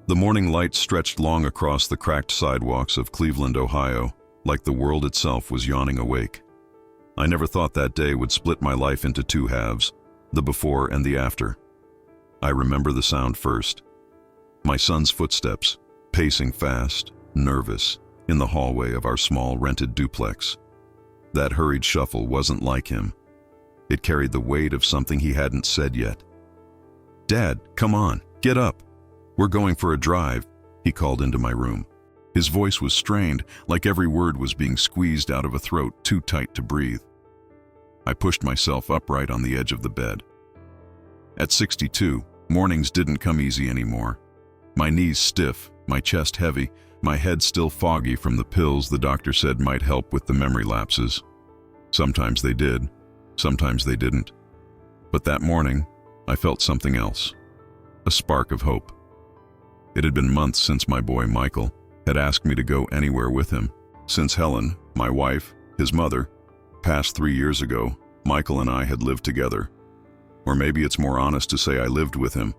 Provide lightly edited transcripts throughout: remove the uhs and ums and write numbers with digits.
The morning light stretched long across the cracked sidewalks of Cleveland, Ohio, like the world itself was yawning awake. I never thought that day would split my life into two halves, the before and the after. I remember the sound first. My son's footsteps, pacing fast, nervous, in the hallway of our small rented duplex. That hurried shuffle wasn't like him. It carried the weight of something he hadn't said yet. "Dad, come on, get up. We're going for a drive," he called into my room. His voice was strained, like every word was being squeezed out of a throat too tight to breathe. I pushed myself upright on the edge of the bed. At 62, mornings didn't come easy anymore. My knees stiff, my chest heavy, my head still foggy from the pills the doctor said might help with the memory lapses. Sometimes they did, sometimes they didn't. But that morning, I felt something else, a spark of hope. It had been months since my boy Michael had asked me to go anywhere with him. Since Helen, my wife, his mother, passed 3 years ago, Michael and I had lived together. Or maybe it's more honest to say I lived with him,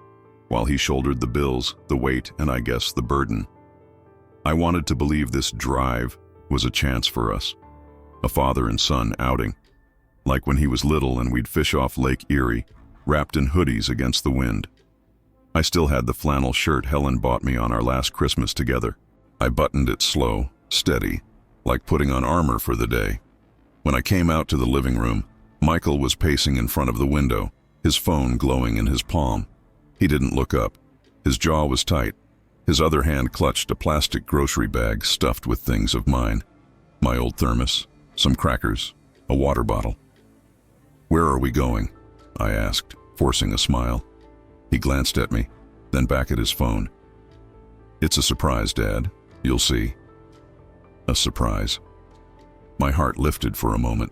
while he shouldered the bills, the weight, and I guess the burden. I wanted to believe this drive was a chance for us, a father and son outing, like when he was little and we'd fish off Lake Erie, wrapped in hoodies against the wind. I still had the flannel shirt Helen bought me on our last Christmas together. I buttoned it slow, steady, like putting on armor for the day. When I came out to the living room, Michael was pacing in front of the window, his phone glowing in his palm. He didn't look up. His jaw was tight. His other hand clutched a plastic grocery bag stuffed with things of mine. My old thermos, some crackers, a water bottle. "Where are we going?" I asked, forcing a smile. He glanced at me, then back at his phone. "It's a surprise, Dad. You'll see." A surprise. My heart lifted for a moment.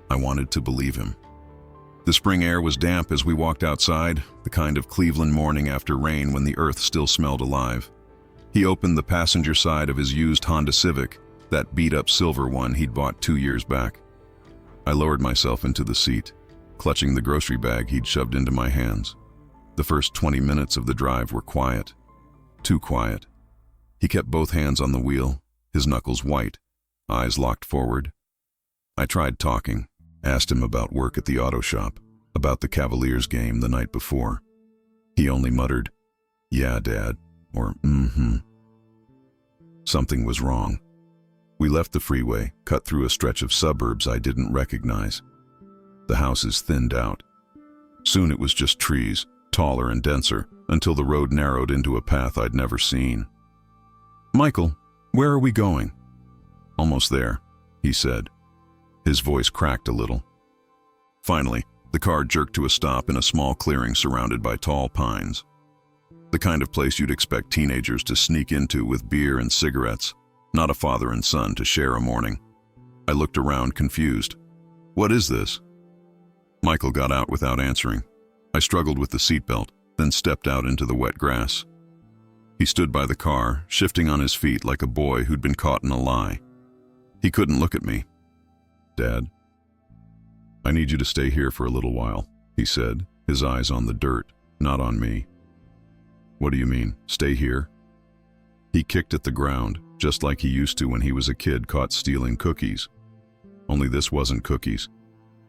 I wanted to believe him. The spring air was damp as we walked outside, the kind of Cleveland morning after rain when the earth still smelled alive. He opened the passenger side of his used Honda Civic, that beat-up silver one he'd bought 2 years back. I lowered myself into the seat, clutching the grocery bag he'd shoved into my hands. The first 20 minutes of the drive were quiet. Too quiet. He kept both hands on the wheel, his knuckles white, eyes locked forward. I tried talking, asked him about work at the auto shop, about the Cavaliers game the night before. He only muttered, "Yeah, Dad," or "mm-hmm." Something was wrong. We left the freeway, cut through a stretch of suburbs I didn't recognize. The houses thinned out. Soon it was just trees, taller and denser, until the road narrowed into a path I'd never seen. "Michael, where are we going?" "Almost there," he said. His voice cracked a little. Finally, the car jerked to a stop in a small clearing surrounded by tall pines. The kind of place you'd expect teenagers to sneak into with beer and cigarettes, not a father and son to share a morning. I looked around, confused. "What is this?" Michael got out without answering. I struggled with the seatbelt, then stepped out into the wet grass. He stood by the car, shifting on his feet like a boy who'd been caught in a lie. He couldn't look at me. "Dad, I need you to stay here for a little while," he said, his eyes on the dirt, not on me. "What do you mean, stay here?" He kicked at the ground, just like he used to when he was a kid caught stealing cookies. Only this wasn't cookies.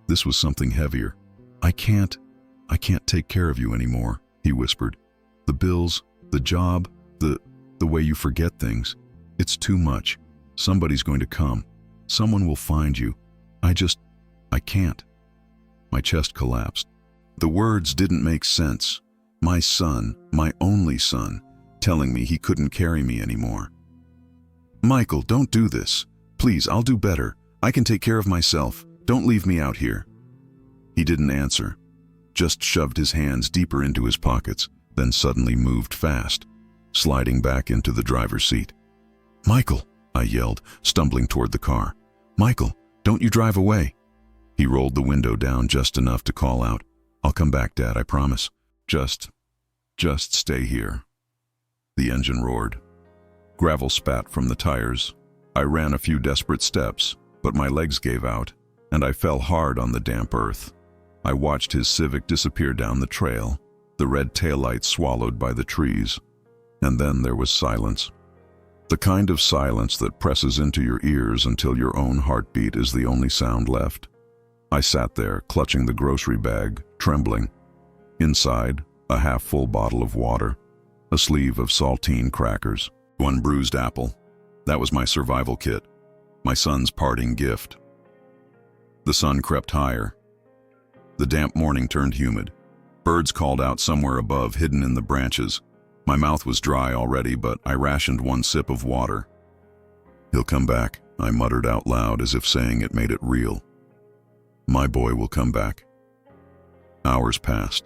This was something heavier. I can't take care of you anymore," he whispered. "The bills, the job, the way you forget things. It's too much. Somebody's going to come. Someone will find you. I can't." My chest collapsed. The words didn't make sense. My son, my only son, telling me he couldn't carry me anymore. "Michael, don't do this. Please, I'll do better. I can take care of myself. Don't leave me out here." He didn't answer, just shoved his hands deeper into his pockets, then suddenly moved fast, sliding back into the driver's seat. "Michael," I yelled, stumbling toward the car. "Michael, don't you drive away." He rolled the window down just enough to call out, "I'll come back, Dad, I promise. Just stay here." The engine roared. Gravel spat from the tires. I ran a few desperate steps, but my legs gave out, and I fell hard on the damp earth. I watched his Civic disappear down the trail, the red taillights swallowed by the trees. And then there was silence. The kind of silence that presses into your ears until your own heartbeat is the only sound left. I sat there, clutching the grocery bag, trembling. Inside, a half-full bottle of water, a sleeve of saltine crackers, one bruised apple. That was my survival kit, my son's parting gift. The sun crept higher. The damp morning turned humid. Birds called out somewhere above, hidden in the branches. My mouth was dry already, but I rationed one sip of water. "He'll come back," I muttered out loud, as if saying it made it real. "My boy will come back." Hours passed.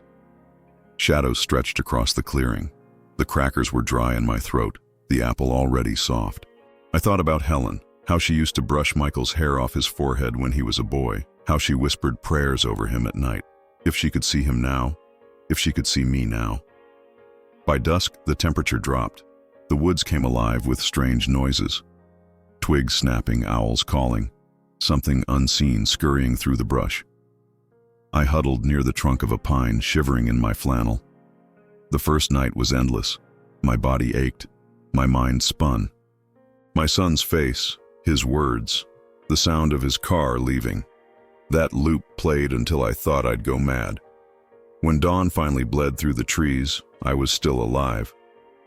Shadows stretched across the clearing. The crackers were dry in my throat, the apple already soft. I thought about Helen, how she used to brush Michael's hair off his forehead when he was a boy, how she whispered prayers over him at night. If she could see him now, if she could see me now. By dusk, the temperature dropped. The woods came alive with strange noises. Twigs snapping, owls calling, something unseen scurrying through the brush. I huddled near the trunk of a pine, shivering in my flannel. The first night was endless. My body ached. My mind spun. My son's face, his words, the sound of his car leaving. That loop played until I thought I'd go mad. When dawn finally bled through the trees, I was still alive,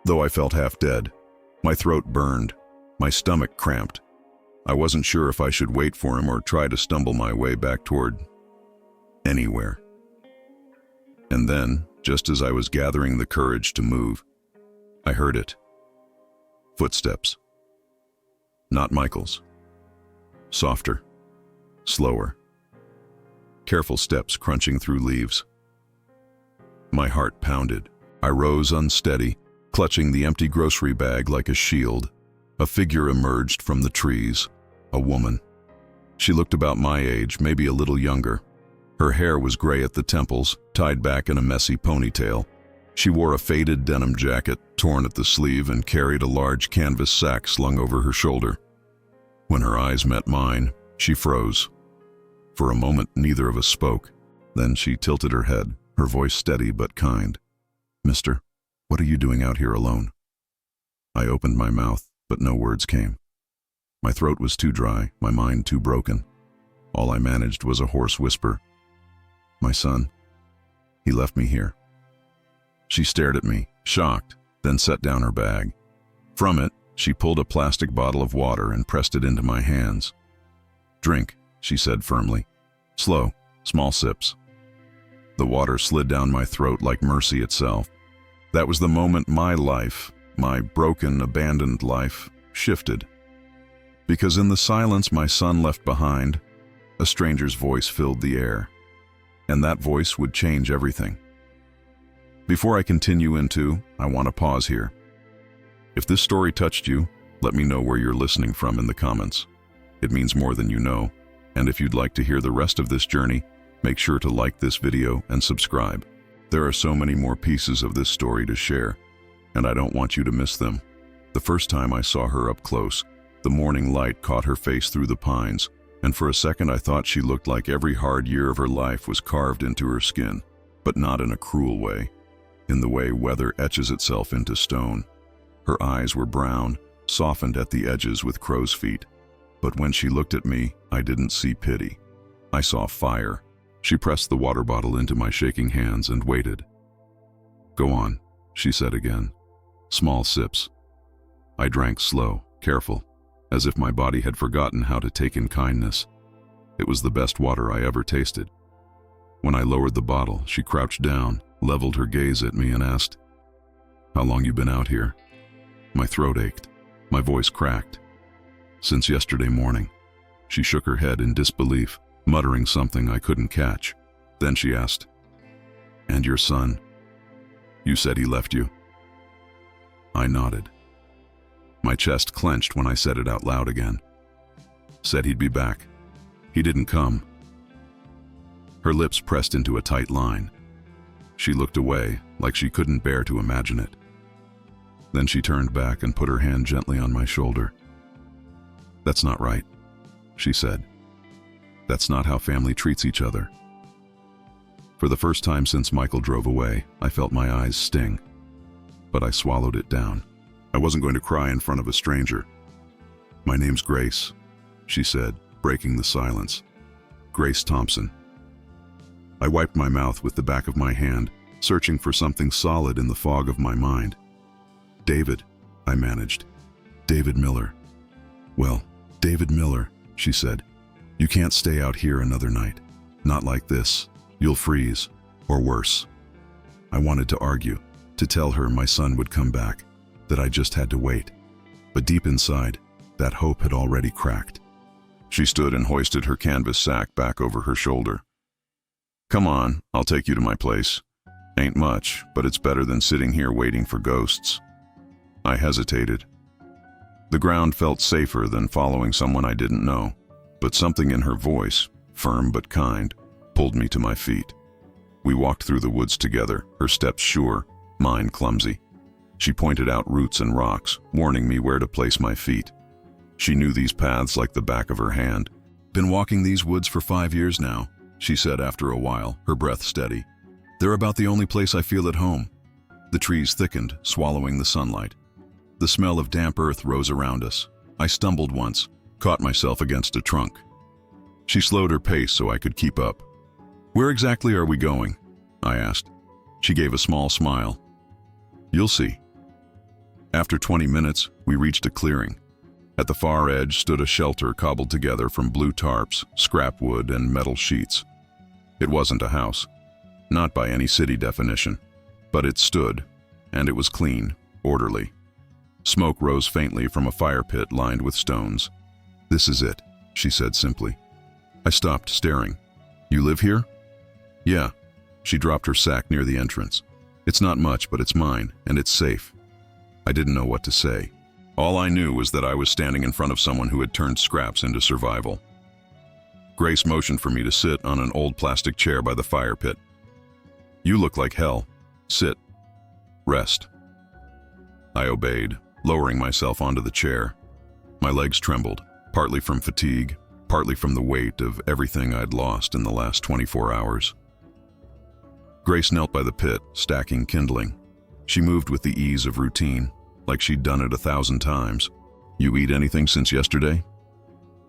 though I felt half dead. My throat burned, my stomach cramped. I wasn't sure if I should wait for him or try to stumble my way back toward anywhere. And then, just as I was gathering the courage to move, I heard it. Footsteps. Not Michael's. Softer. Slower. Careful steps crunching through leaves. My heart pounded. I rose unsteady, clutching the empty grocery bag like a shield. A figure emerged from the trees. A woman. She looked about my age, maybe a little younger. Her hair was gray at the temples, tied back in a messy ponytail. She wore a faded denim jacket, torn at the sleeve, and carried a large canvas sack slung over her shoulder. When her eyes met mine, she froze. For a moment, neither of us spoke. Then she tilted her head, her voice steady but kind. "Mister, what are you doing out here alone?" I opened my mouth, but no words came. My throat was too dry, my mind too broken. All I managed was a hoarse whisper. "My son, he left me here." She stared at me, shocked, then set down her bag. From it, she pulled a plastic bottle of water and pressed it into my hands. "Drink," she said firmly. "Slow, small sips." The water slid down my throat like mercy itself. That was the moment my life, my broken, abandoned life, shifted. Because in the silence my son left behind, a stranger's voice filled the air. And that voice would change everything. Before I continue I want to pause here. If this story touched you, let me know where you're listening from in the comments. It means more than you know. And if you'd like to hear the rest of this journey, make sure to like this video and subscribe. There are so many more pieces of this story to share, and I don't want you to miss them. The first time I saw her up close, the morning light caught her face through the pines, and for a second I thought she looked like every hard year of her life was carved into her skin, but not in a cruel way, in the way weather etches itself into stone. Her eyes were brown, softened at the edges with crow's feet. But when she looked at me, I didn't see pity. I saw fire. She pressed the water bottle into my shaking hands and waited. "Go on," she said again. Small sips. I drank slow, careful, as if my body had forgotten how to take in kindness. It was the best water I ever tasted. When I lowered the bottle, she crouched down, leveled her gaze at me and asked, "How long you been out here?" My throat ached. My voice cracked. "Since yesterday morning." She shook her head in disbelief, muttering something I couldn't catch. Then she asked, "And your son? You said he left you?" I nodded. My chest clenched when I said it out loud again. "Said he'd be back. He didn't come." Her lips pressed into a tight line. She looked away, like she couldn't bear to imagine it. Then she turned back and put her hand gently on my shoulder. "That's not right," she said. "That's not how family treats each other." For the first time since Michael drove away, I felt my eyes sting. but I swallowed it down. I wasn't going to cry in front of a stranger. "My name's Grace," she said, breaking the silence. "Grace Thompson." I wiped my mouth with the back of my hand, searching for something solid in the fog of my mind. "David," I managed. "David Miller." "Well, David Miller," she said. "You can't stay out here another night. Not like this. You'll freeze, or worse." I wanted to argue, to tell her my son would come back, that I just had to wait. But deep inside, that hope had already cracked. She stood and hoisted her canvas sack back over her shoulder. "Come on, I'll take you to my place. Ain't much, but it's better than sitting here waiting for ghosts." I hesitated. The ground felt safer than following someone I didn't know, but something in her voice, firm but kind, pulled me to my feet. We walked through the woods together, her steps sure, mine clumsy. She pointed out roots and rocks, warning me where to place my feet. She knew these paths like the back of her hand. "Been walking these woods for 5 years now," she said after a while, her breath steady. "They're about the only place I feel at home." The trees thickened, swallowing the sunlight. The smell of damp earth rose around us. I stumbled once, caught myself against a trunk. She slowed her pace so I could keep up. "Where exactly are we going?" I asked. She gave a small smile. "You'll see." After 20 minutes, we reached a clearing. At the far edge stood a shelter cobbled together from blue tarps, scrap wood, and metal sheets. It wasn't a house, not by any city definition, but it stood, and it was clean, orderly. Smoke rose faintly from a fire pit lined with stones. "This is it," she said simply. I stopped, staring. "You live here?" "Yeah." She dropped her sack near the entrance. "It's not much, but it's mine, and it's safe." I didn't know what to say. All I knew was that I was standing in front of someone who had turned scraps into survival. Grace motioned for me to sit on an old plastic chair by the fire pit. "You look like hell. Sit. Rest." I obeyed, lowering myself onto the chair. My legs trembled, partly from fatigue, partly from the weight of everything I'd lost in the last 24 hours. Grace knelt by the pit, stacking kindling. She moved with the ease of routine, like she'd done it 1,000 times. "You eat anything since yesterday?"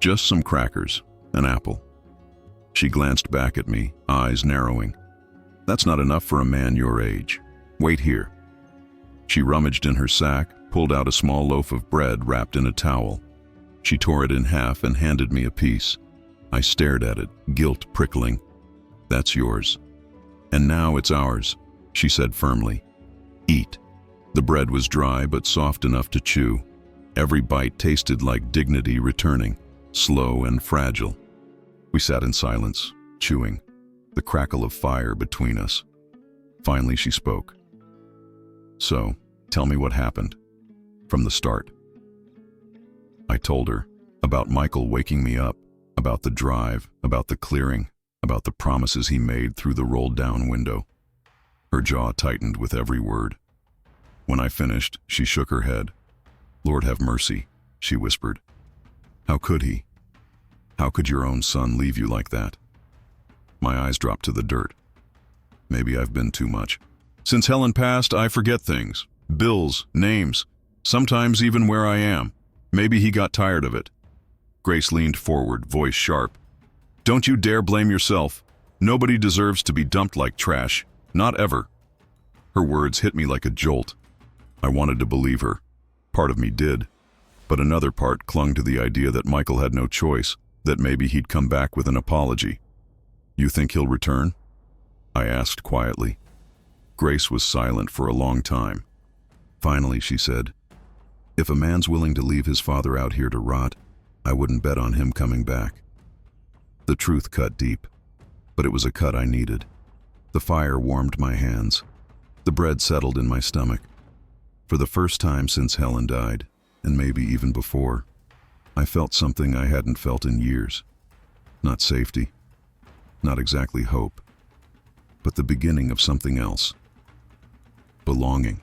"Just some crackers, an apple." She glanced back at me, eyes narrowing. "That's not enough for a man your age. Wait here." She rummaged in her sack, pulled out a small loaf of bread wrapped in a towel. She tore it in half and handed me a piece. I stared at it, guilt prickling. "That's yours." "And now it's ours," she said firmly. "Eat." The bread was dry but soft enough to chew. Every bite tasted like dignity returning, slow and fragile. We sat in silence, chewing, the crackle of fire between us. Finally she spoke. "So, tell me what happened. From the start." I told her about Michael waking me up, about the drive, about the clearing, about the promises he made through the rolled-down window. Her jaw tightened with every word. When I finished, she shook her head. "Lord have mercy," she whispered. "How could he? How could your own son leave you like that?" My eyes dropped to the dirt. Maybe I've been too much. Since Helen passed, I forget things. Bills, names, sometimes even where I am. Maybe he got tired of it. Grace leaned forward, voice sharp. "Don't you dare blame yourself. Nobody deserves to be dumped like trash. Not ever." Her words hit me like a jolt. I wanted to believe her. Part of me did. But another part clung to the idea that Michael had no choice, that maybe he'd come back with an apology. "You think he'll return?" I asked quietly. Grace was silent for a long time. Finally, she said, "If a man's willing to leave his father out here to rot, I wouldn't bet on him coming back." The truth cut deep, but it was a cut I needed. The fire warmed my hands. The bread settled in my stomach. For the first time since Helen died, and maybe even before, I felt something I hadn't felt in years. Not safety, not exactly hope, but the beginning of something else. Belonging.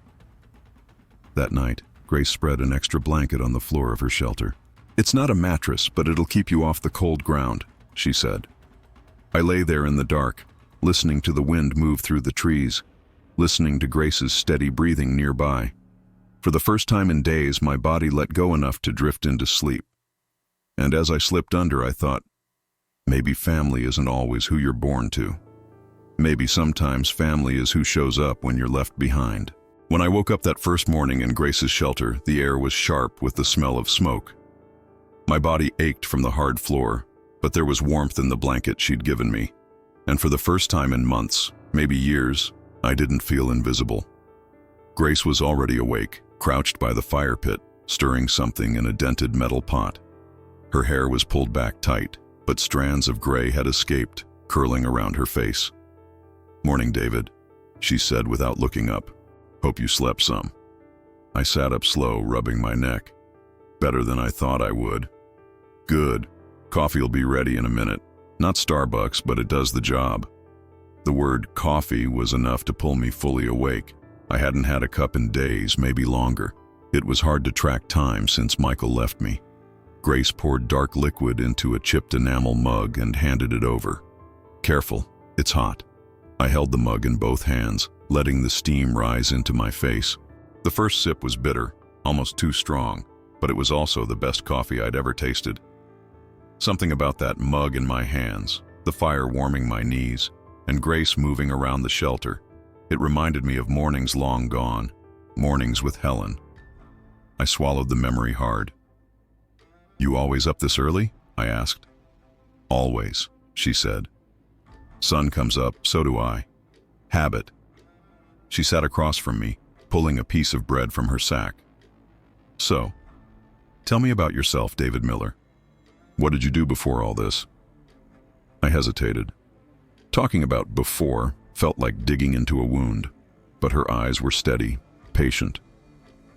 That night, Grace spread an extra blanket on the floor of her shelter. "It's not a mattress, but it'll keep you off the cold ground," she said. I lay there in the dark, listening to the wind move through the trees. listening to Grace's steady breathing nearby. For the first time in days, my body let go enough to drift into sleep. And as I slipped under, I thought, maybe family isn't always who you're born to. Maybe sometimes family is who shows up when you're left behind. When I woke up that first morning in Grace's shelter, the air was sharp with the smell of smoke. My body ached from the hard floor, but there was warmth in the blanket she'd given me. And for the first time in months, maybe years, I didn't feel invisible. Grace was already awake, crouched by the fire pit, stirring something in a dented metal pot. Her hair was pulled back tight, but strands of gray had escaped, curling around her face. "Morning, David," she said without looking up. "Hope you slept some." I sat up slow, rubbing my neck. Better than I thought I would. "Good. Coffee'll be ready in a minute. Not Starbucks, but it does the job." The word coffee was enough to pull me fully awake. I hadn't had a cup in days, maybe longer. It was hard to track time since Michael left me. Grace poured dark liquid into a chipped enamel mug and handed it over. "Careful, it's hot." I held the mug in both hands, letting the steam rise into my face. The first sip was bitter, almost too strong, but it was also the best coffee I'd ever tasted. Something about that mug in my hands, the fire warming my knees, and Grace moving around the shelter. It reminded me of mornings long gone, mornings with Helen. I swallowed the memory hard. "You always up this early?" I asked. "Always," she said. "Sun comes up, so do I. Habit." She sat across from me, pulling a piece of bread from her sack. "So, tell me about yourself, David Miller. What did you do before all this?" I hesitated. Talking about before felt like digging into a wound, but her eyes were steady, patient.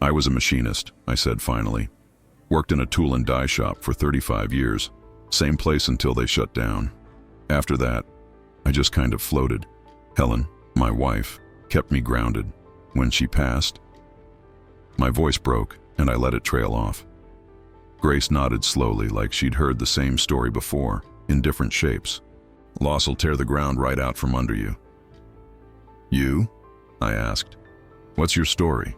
"I was a machinist," I said finally. "Worked in a tool and die shop for 35 years, same place until they shut down. After that, I just kind of floated. Helen, my wife, kept me grounded. When she passed..." My voice broke, and I let it trail off. Grace nodded slowly, like she'd heard the same story before, in different shapes. "Loss'll tear the ground right out from under you." "You?" I asked. "What's your story?"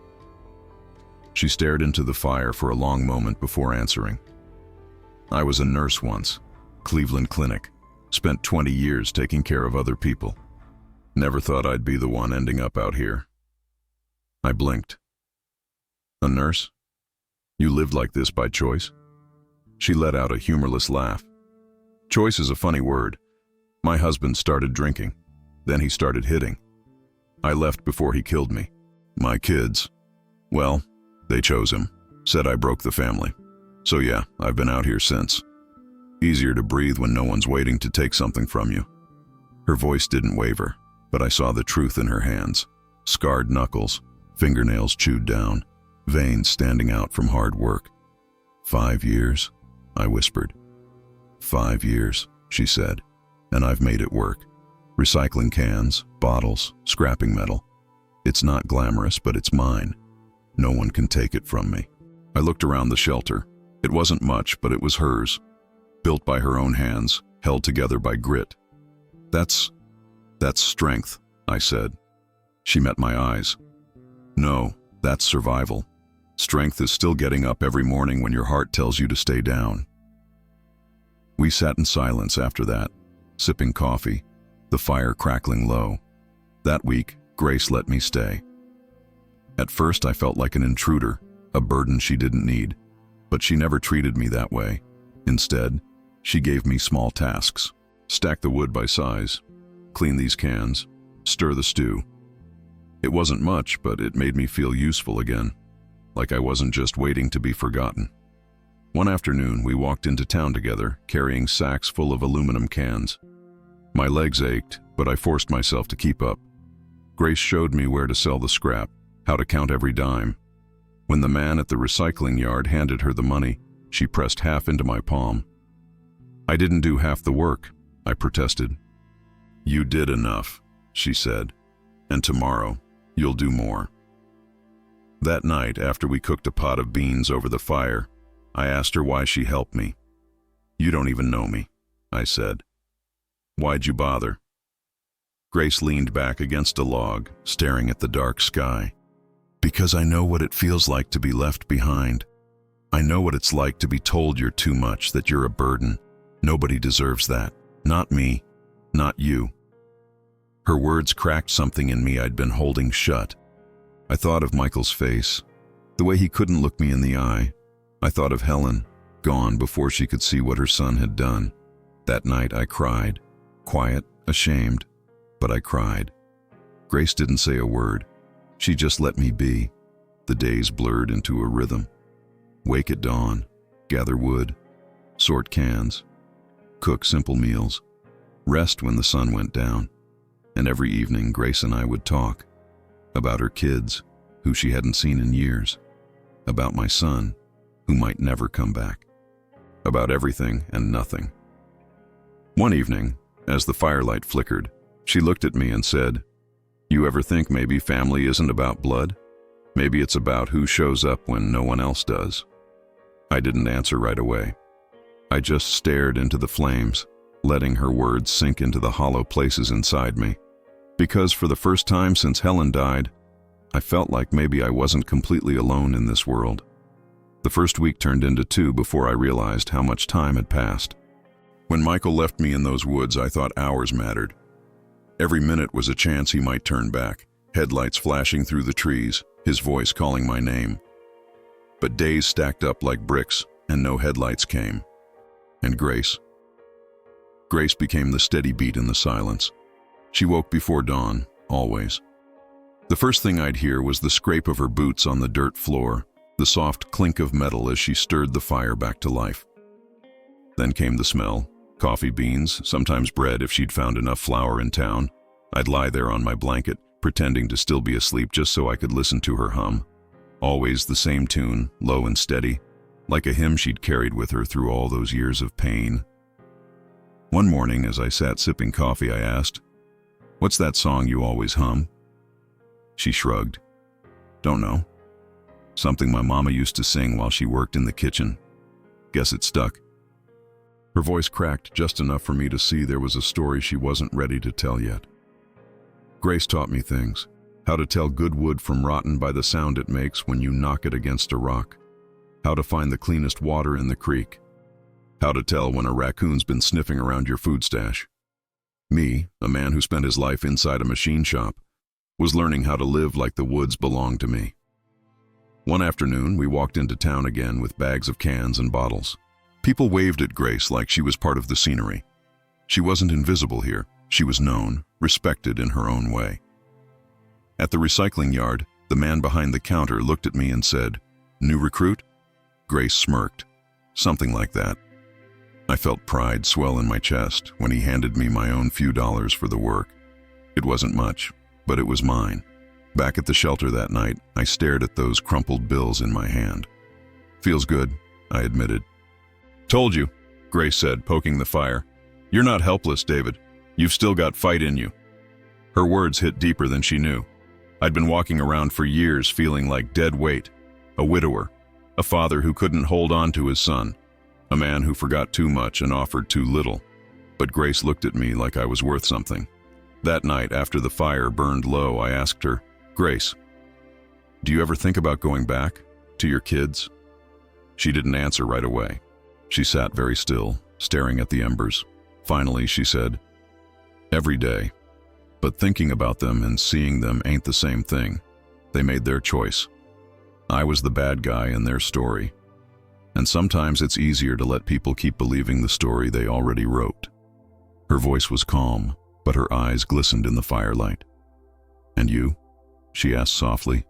She stared into the fire for a long moment before answering. "I was a nurse once, Cleveland Clinic. Spent 20 years taking care of other people. Never thought I'd be the one ending up out here." I blinked. "A nurse? You lived like this by choice?" She let out a humorless laugh. "Choice is a funny word. My husband started drinking. Then he started hitting. I left before he killed me. My kids, well, they chose him. Said I broke the family. So yeah, I've been out here since. Easier to breathe when no one's waiting to take something from you." Her voice didn't waver, but I saw the truth in her hands. Scarred knuckles, fingernails chewed down, veins standing out from hard work. "5 years?" I whispered. "5 years," she said, "and I've made it work. Recycling cans, bottles, scrapping metal. It's not glamorous, but it's mine. No one can take it from me." I looked around the shelter. It wasn't much, but it was hers. Built by her own hands, held together by grit. That's strength," I said. She met my eyes. "No, that's survival. Strength is still getting up every morning when your heart tells you to stay down." We sat in silence after that, sipping coffee, the fire crackling low. That week, Grace let me stay. At first I felt like an intruder, a burden she didn't need, but she never treated me that way. Instead, she gave me small tasks. Stack the wood by size, clean these cans, stir the stew. It wasn't much, but it made me feel useful again, like I wasn't just waiting to be forgotten. One afternoon, we walked into town together, carrying sacks full of aluminum cans. My legs ached, but I forced myself to keep up. Grace showed me where to sell the scrap, how to count every dime. When the man at the recycling yard handed her the money, she pressed half into my palm. "I didn't do half the work," I protested. "You did enough," she said, "and tomorrow, you'll do more." That night, after we cooked a pot of beans over the fire, I asked her why she helped me. "You don't even know me," I said. "Why'd you bother?" Grace leaned back against a log, staring at the dark sky. Because I know what it feels like to be left behind. I know what it's like to be told you're too much, that you're a burden. Nobody deserves that. Not me. Not you. Her words cracked something in me I'd been holding shut. I thought of Michael's face, the way he couldn't look me in the eye. I thought of Helen, gone before she could see what her son had done. That night I cried, quiet, ashamed, but I cried. Grace didn't say a word. She just let me be. The days blurred into a rhythm. Wake at dawn, gather wood, sort cans, cook simple meals, rest when the sun went down. And every evening Grace and I would talk about her kids, who she hadn't seen in years, about my son, who might never come back, about everything and nothing. One evening, as the firelight flickered, she looked at me and said, "You ever think maybe family isn't about blood? Maybe it's about who shows up when no one else does?" I didn't answer right away. I just stared into the flames, letting her words sink into the hollow places inside me. Because for the first time since Helen died, I felt like maybe I wasn't completely alone in this world. The first week turned into 2 before I realized how much time had passed. When Michael left me in those woods, I thought hours mattered. Every minute was a chance he might turn back, headlights flashing through the trees, his voice calling my name. But days stacked up like bricks, and no headlights came. And Grace became the steady beat in the silence. She woke before dawn, always. The first thing I'd hear was the scrape of her boots on the dirt floor, the soft clink of metal as she stirred the fire back to life. Then came the smell, coffee beans, sometimes bread if she'd found enough flour in town. I'd lie there on my blanket, pretending to still be asleep just so I could listen to her hum. Always the same tune, low and steady, like a hymn she'd carried with her through all those years of pain. One morning, as I sat sipping coffee, I asked, "What's that song you always hum?" She shrugged. "Don't know. Something my mama used to sing while she worked in the kitchen. Guess it stuck." Her voice cracked just enough for me to see there was a story she wasn't ready to tell yet. Grace taught me things. How to tell good wood from rotten by the sound it makes when you knock it against a rock. How to find the cleanest water in the creek. How to tell when a raccoon's been sniffing around your food stash. Me, a man who spent his life inside a machine shop, was learning how to live like the woods belonged to me. One afternoon, we walked into town again with bags of cans and bottles. People waved at Grace like she was part of the scenery. She wasn't invisible here. She was known, respected in her own way. At the recycling yard, the man behind the counter looked at me and said, "New recruit?" Grace smirked. Something like that. I felt pride swell in my chest when he handed me my own few dollars for the work. It wasn't much, but it was mine. Back at the shelter that night, I stared at those crumpled bills in my hand. "Feels good," I admitted. "Told you," Grace said, poking the fire. "You're not helpless, David. You've still got fight in you." Her words hit deeper than she knew. I'd been walking around for years feeling like dead weight, a widower, a father who couldn't hold on to his son, a man who forgot too much and offered too little. But Grace looked at me like I was worth something. That night, after the fire burned low, I asked her, "Grace, do you ever think about going back to your kids?" She didn't answer right away. She sat very still, staring at the embers. Finally, she said, "Every day. But thinking about them and seeing them ain't the same thing. They made their choice. I was the bad guy in their story. And sometimes it's easier to let people keep believing the story they already wrote." Her voice was calm, but her eyes glistened in the firelight. "And you?" she asked softly.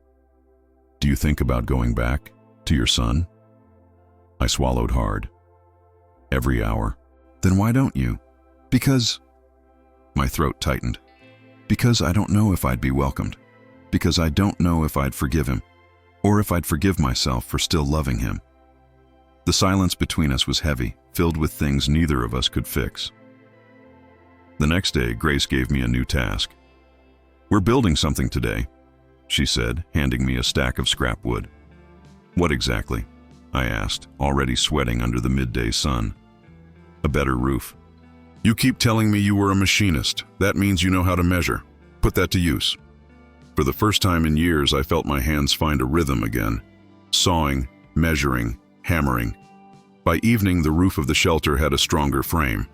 "Do you think about going back to your son?" I swallowed hard. "Every hour." "Then why don't you?" "Because..." My throat tightened. "Because I don't know if I'd be welcomed. Because I don't know if I'd forgive him, or if I'd forgive myself for still loving him." The silence between us was heavy, filled with things neither of us could fix. The next day, Grace gave me a new task. "We're building something today," she said, handing me a stack of scrap wood. "What exactly?" I asked, already sweating under the midday sun. "A better roof." You keep telling me you were a machinist. That means you know how to measure. Put that to use. For the first time in years, I felt my hands find a rhythm again. Sawing, measuring, hammering. By evening, the roof of the shelter had a stronger frame.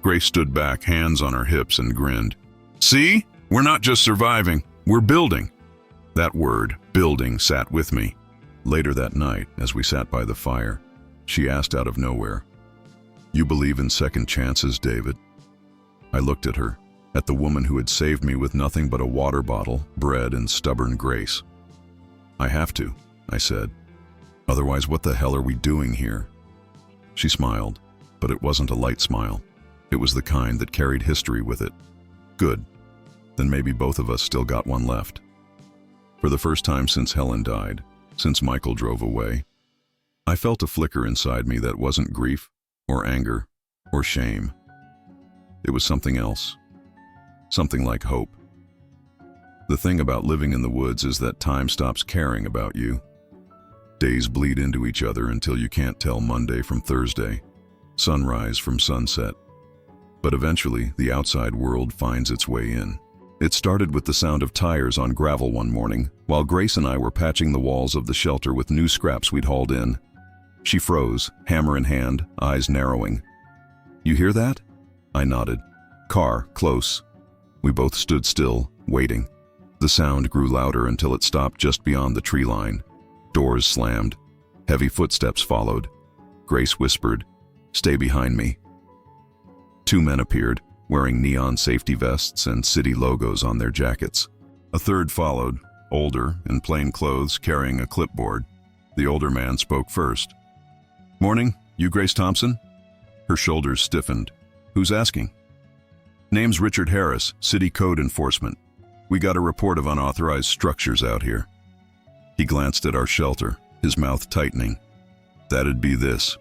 Grace stood back, hands on her hips, and grinned. See? We're not just surviving, we're building. That word, building, sat with me. Later that night, as we sat by the fire, she asked out of nowhere, "You believe in second chances, David?" I looked at her, at the woman who had saved me with nothing but a water bottle, bread, and stubborn grace. "I have to," I said. "Otherwise, what the hell are we doing here?" She smiled, but it wasn't a light smile. It was the kind that carried history with it. Good. Then maybe both of us still got one left. For the first time since Helen died, since Michael drove away, I felt a flicker inside me that wasn't grief, or anger, or shame. It was something else. Something like hope. The thing about living in the woods is that time stops caring about you. Days bleed into each other until you can't tell Monday from Thursday, sunrise from sunset. But eventually, the outside world finds its way in. It started with the sound of tires on gravel one morning, while Grace and I were patching the walls of the shelter with new scraps we'd hauled in. She froze, hammer in hand, eyes narrowing. "You hear that?" I nodded. "Car, close." We both stood still, waiting. The sound grew louder until it stopped just beyond the tree line. Doors slammed. Heavy footsteps followed. Grace whispered, "Stay behind me." Two men appeared, wearing neon safety vests and city logos on their jackets. A third followed, older, in plain clothes, carrying a clipboard. The older man spoke first. "Morning, you Grace Thompson?" Her shoulders stiffened. "Who's asking?" "Name's Richard Harris, City Code Enforcement. We got a report of unauthorized structures out here." He glanced at our shelter, his mouth tightening. "That'd be this."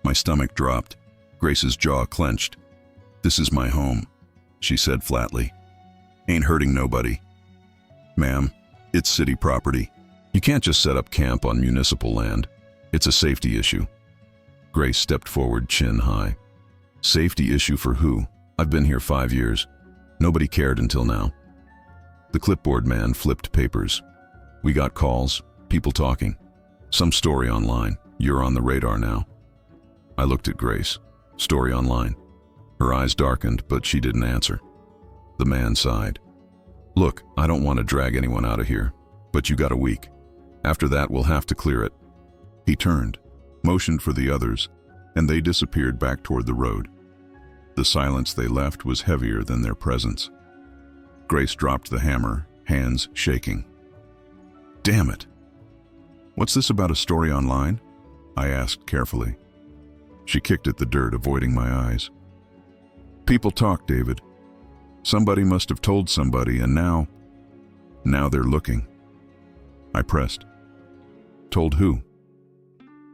My stomach dropped. Grace's jaw clenched. "This is my home," she said flatly. "Ain't hurting nobody." "Ma'am, it's city property. You can't just set up camp on municipal land. It's a safety issue." Grace stepped forward, chin high. "Safety issue for who? I've been here 5 years. Nobody cared until now." The clipboard man flipped papers. "We got calls, people talking. Some story online. You're on the radar now." I looked at Grace. "Story online." Her eyes darkened, but she didn't answer. The man sighed. "Look, I don't want to drag anyone out of here, but you got a week. After that, we'll have to clear it." He turned, motioned for the others, and they disappeared back toward the road. The silence they left was heavier than their presence. Grace dropped the hammer, hands shaking. "Damn it! What's this about a story online?" I asked carefully. She kicked at the dirt, avoiding my eyes. "People talk, David. Somebody must have told somebody, and now they're looking." I pressed. "Told who?"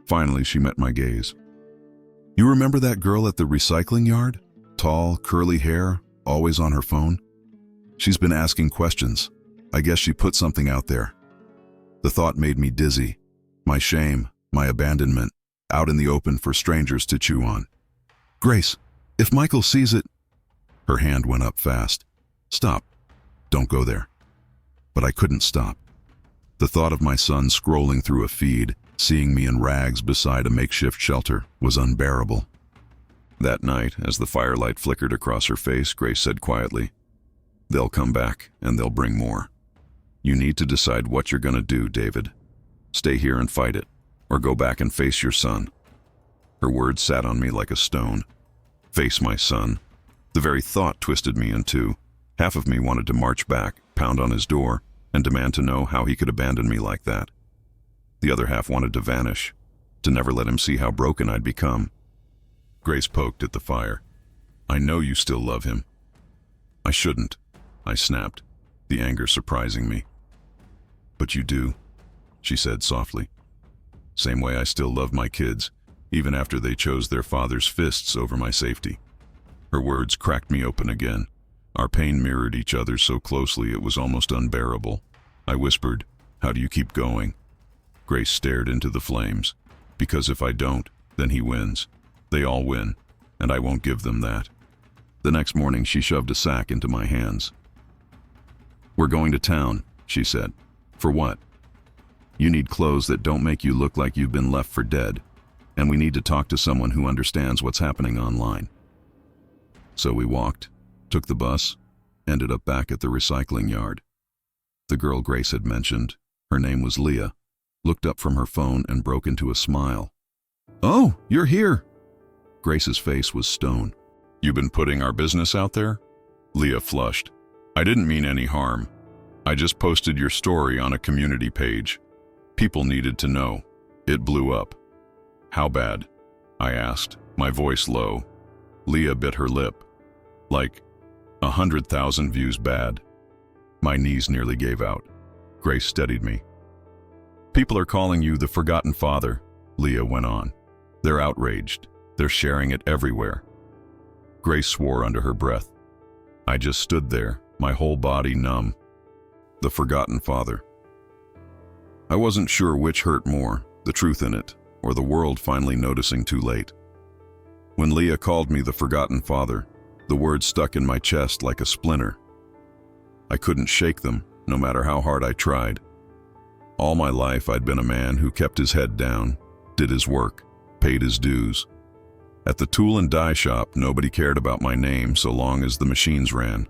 Finally, she met my gaze. "You remember that girl at the recycling yard? Tall, curly hair, always on her phone? She's been asking questions. I guess she put something out there." The thought made me dizzy. My shame, my abandonment, out in the open for strangers to chew on. "Grace, if Michael sees it..." Her hand went up fast. "Stop. Don't go there." But I couldn't stop. The thought of my son scrolling through a feed, seeing me in rags beside a makeshift shelter, was unbearable. That night, as the firelight flickered across her face, Grace said quietly, "They'll come back, and they'll bring more. You need to decide what you're going to do, David. Stay here and fight it, or go back and face your son." Her words sat on me like a stone. Face my son. The very thought twisted me in two. Half of me wanted to march back, pound on his door, and demand to know how he could abandon me like that. The other half wanted to vanish, to never let him see how broken I'd become. Grace poked at the fire. "I know you still love him." "I shouldn't," I snapped, the anger surprising me. "But you do," she said softly. "Same way I still love my kids, even after they chose their father's fists over my safety." Her words cracked me open again. Our pain mirrored each other so closely it was almost unbearable. I whispered, "How do you keep going?" Grace stared into the flames. "Because if I don't, then he wins. They all win, and I won't give them that." The next morning, she shoved a sack into my hands. "We're going to town," she said. "For what?" "You need clothes that don't make you look like you've been left for dead, and we need to talk to someone who understands what's happening online." So we walked, took the bus, ended up back at the recycling yard. The girl Grace had mentioned, her name was Leah, looked up from her phone and broke into a smile. "Oh, you're here!" Grace's face was stone. "You been putting our business out there?" Leah flushed. "I didn't mean any harm. I just posted your story on a community page. People needed to know. It blew up." "How bad?" I asked, my voice low. Leah bit her lip. "Like 100,000 views bad." My knees nearly gave out. Grace steadied me. "People are calling you the forgotten father," Leah went on. "They're outraged. They're sharing it everywhere." Grace swore under her breath. I just stood there, my whole body numb. The forgotten father. I wasn't sure which hurt more, the truth in it, or the world finally noticing too late. When Leah called me the forgotten father, the words stuck in my chest like a splinter. I couldn't shake them, no matter how hard I tried. All my life I'd been a man who kept his head down, did his work, paid his dues. At the tool and die shop, nobody cared about my name so long as the machines ran.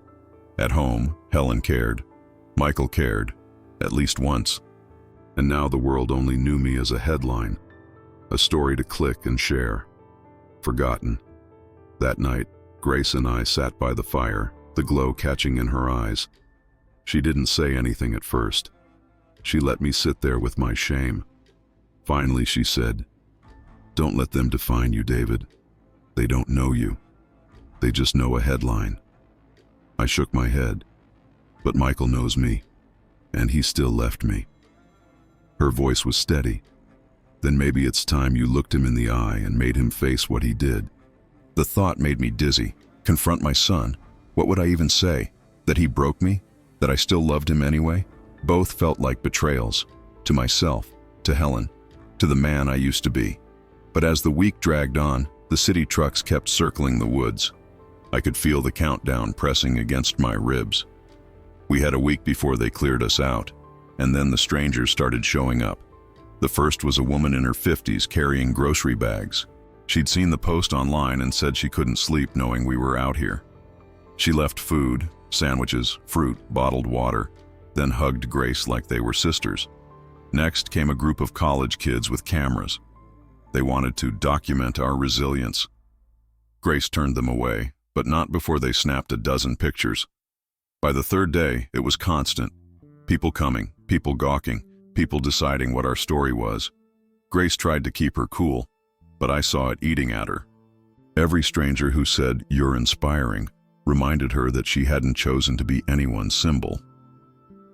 At home, Helen cared. Michael cared, at least once. And now the world only knew me as a headline, a story to click and share. Forgotten. That night, Grace and I sat by the fire, the glow catching in her eyes. She didn't say anything at first. She let me sit there with my shame. Finally, she said, "Don't let them define you, David. They don't know you. They just know a headline." I shook my head. "But Michael knows me, and he still left me." Her voice was steady. "Then maybe it's time you looked him in the eye and made him face what he did." The thought made me dizzy. Confront my son? What would I even say? That he broke me? That I still loved him anyway? Both felt like betrayals. To myself, to Helen, to the man I used to be. But as the week dragged on, the city trucks kept circling the woods. I could feel the countdown pressing against my ribs. We had a week before they cleared us out, and then the strangers started showing up. The first was a woman in her 50s carrying grocery bags. She'd seen the post online and said she couldn't sleep knowing we were out here. She left food, sandwiches, fruit, bottled water, then hugged Grace like they were sisters. Next came a group of college kids with cameras. They wanted to document our resilience. Grace turned them away, but not before they snapped a dozen pictures. By the third day, it was constant. People coming, people gawking, people deciding what our story was. Grace tried to keep her cool, but I saw it eating at her. Every stranger who said, "You're inspiring," reminded her that she hadn't chosen to be anyone's symbol.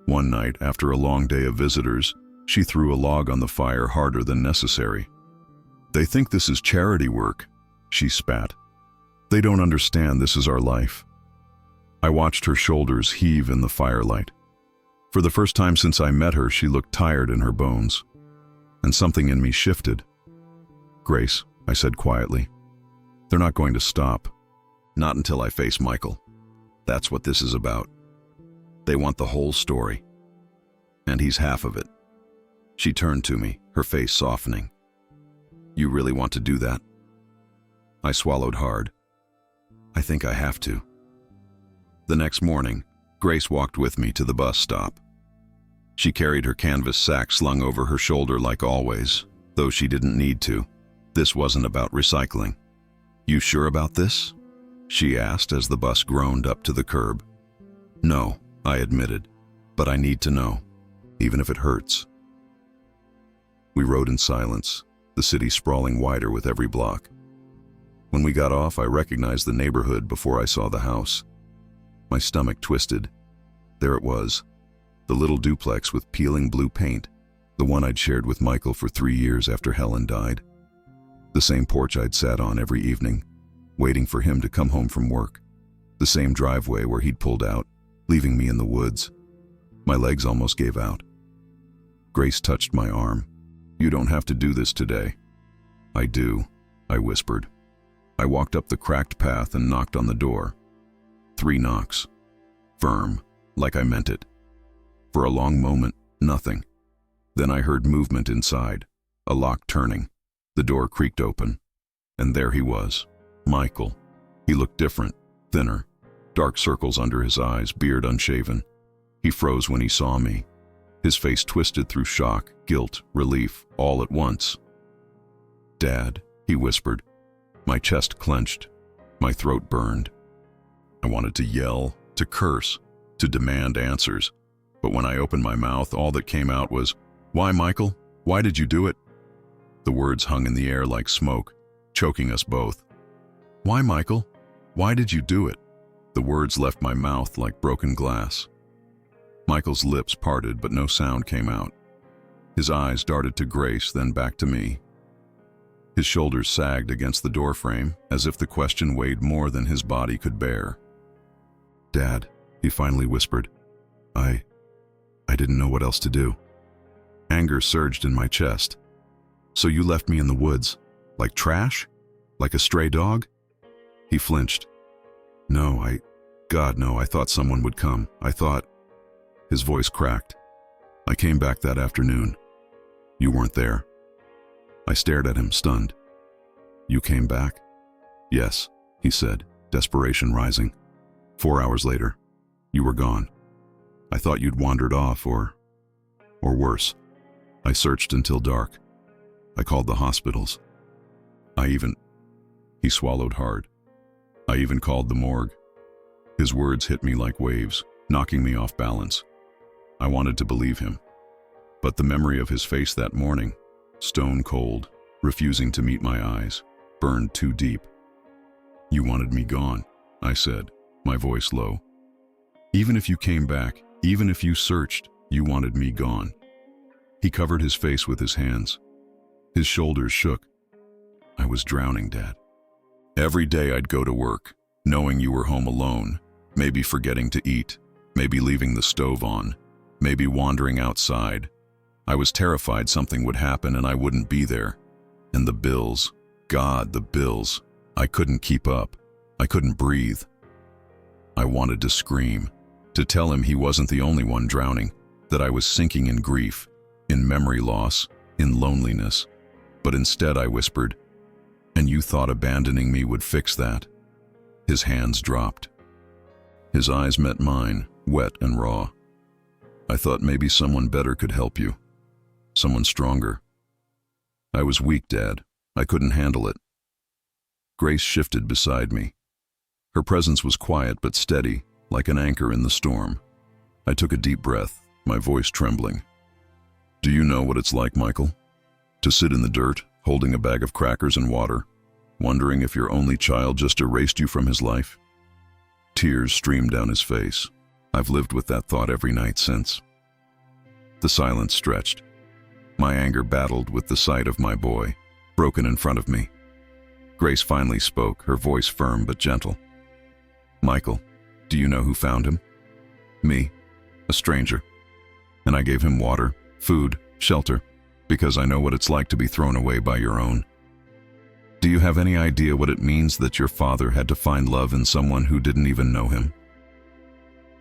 One night, after a long day of visitors, she threw a log on the fire harder than necessary. "They think this is charity work," she spat. "They don't understand this is our life." I watched her shoulders heave in the firelight. For the first time since I met her, she looked tired in her bones. And something in me shifted. "Grace," I said quietly, "they're not going to stop. Not until I face Michael. That's what this is about. They want the whole story. And he's half of it." She turned to me, her face softening. "You really want to do that?" I swallowed hard. "I think I have to." The next morning, Grace walked with me to the bus stop. She carried her canvas sack slung over her shoulder like always, though she didn't need to. This wasn't about recycling. "You sure about this?" she asked as the bus groaned up to the curb. "No," I admitted, "but I need to know, even if it hurts." We rode in silence, the city sprawling wider with every block. When we got off, I recognized the neighborhood before I saw the house. My stomach twisted. There it was, the little duplex with peeling blue paint, the one I'd shared with Michael for 3 years after Helen died. The same porch I'd sat on every evening, waiting for him to come home from work. The same driveway where he'd pulled out, leaving me in the woods. My legs almost gave out. Grace touched my arm. "You don't have to do this today." "I do," I whispered. I walked up the cracked path and knocked on the door. 3 knocks. Firm, like I meant it. For a long moment, nothing. Then I heard movement inside, a lock turning. The door creaked open, and there he was, Michael. He looked different, thinner, dark circles under his eyes, beard unshaven. He froze when he saw me. His face twisted through shock, guilt, relief, all at once. "Dad," he whispered. My chest clenched. My throat burned. I wanted to yell, to curse, to demand answers. But when I opened my mouth, all that came out was, "Why, Michael? Why did you do it?" The words hung in the air like smoke, choking us both. "Why, Michael? Why did you do it?" The words left my mouth like broken glass. Michael's lips parted, but no sound came out. His eyes darted to Grace, then back to me. His shoulders sagged against the doorframe, as if the question weighed more than his body could bear. "Dad," he finally whispered, I didn't know what else to do." Anger surged in my chest. "So you left me in the woods, like trash? Like a stray dog?" He flinched. God, no, I thought someone would come. I thought..." His voice cracked. "I came back that afternoon. You weren't there." I stared at him, stunned. "You came back?" "Yes," he said, desperation rising. 4 hours later, you were gone. I thought you'd wandered off, or worse. I searched until dark. I called the hospitals. He swallowed hard. "I even called the morgue." His words hit me like waves, knocking me off balance. I wanted to believe him. But the memory of his face that morning, stone cold, refusing to meet my eyes, burned too deep. "You wanted me gone," I said, my voice low. "Even if you came back, even if you searched, you wanted me gone." He covered his face with his hands. His shoulders shook. "I was drowning, Dad. Every day I'd go to work, knowing you were home alone, maybe forgetting to eat, maybe leaving the stove on, maybe wandering outside. I was terrified something would happen and I wouldn't be there. And the bills, God, the bills. I couldn't keep up. I couldn't breathe. I wanted to scream, to tell him he wasn't the only one drowning, that I was sinking in grief, in memory loss, in loneliness. But instead I whispered, "And you thought abandoning me would fix that?" His hands dropped. His eyes met mine, wet and raw. "I thought maybe someone better could help you. Someone stronger." I was weak, Dad. I couldn't handle it. Grace shifted beside me. Her presence was quiet but steady, like an anchor in the storm. I took a deep breath, my voice trembling. "Do you know what it's like, Michael? To sit in the dirt, holding a bag of crackers and water, wondering if your only child just erased you from his life?" Tears streamed down his face. I've lived with that thought every night since. The silence stretched. My anger battled with the sight of my boy, broken in front of me. Grace finally spoke, her voice firm but gentle. "Michael, do you know who found him?" "Me, a stranger. And I gave him water, food, shelter, because I know what it's like to be thrown away by your own. Do you have any idea what it means that your father had to find love in someone who didn't even know him?"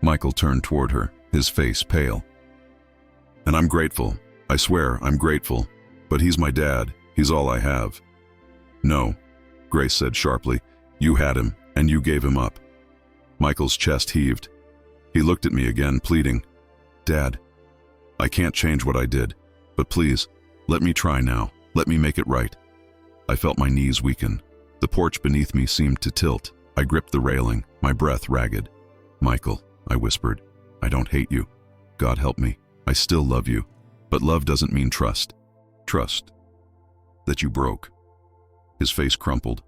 Michael turned toward her, his face pale. "And I'm grateful. I swear I'm grateful. But he's my dad. He's all I have." "No," Grace said sharply. "You had him, and you gave him up." Michael's chest heaved. He looked at me again, pleading, "Dad, I can't change what I did, but please, let me try now. Let me make it right." I felt my knees weaken. The porch beneath me seemed to tilt. I gripped the railing, my breath ragged. "Michael," I whispered, "I don't hate you. God help me. I still love you. But love doesn't mean trust. Trust that you broke." His face crumpled.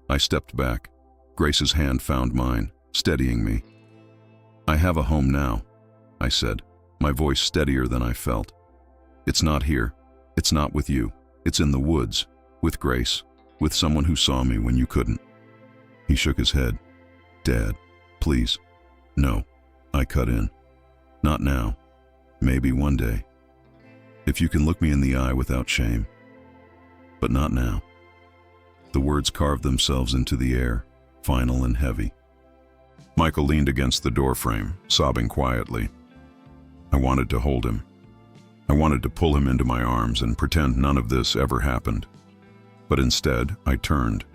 I stepped back. Grace's hand found mine, steadying me. "I have a home now," I said, my voice steadier than I felt. "It's not here. It's not with you. It's in the woods, with Grace, with someone who saw me when you couldn't." He shook his head. "Dad, please." "No," I cut in. "Not now. Maybe one day. If you can look me in the eye without shame. But not now." The words carved themselves into the air, final and heavy. Michael leaned against the doorframe, sobbing quietly. I wanted to hold him. I wanted to pull him into my arms and pretend none of this ever happened. But instead, I turned.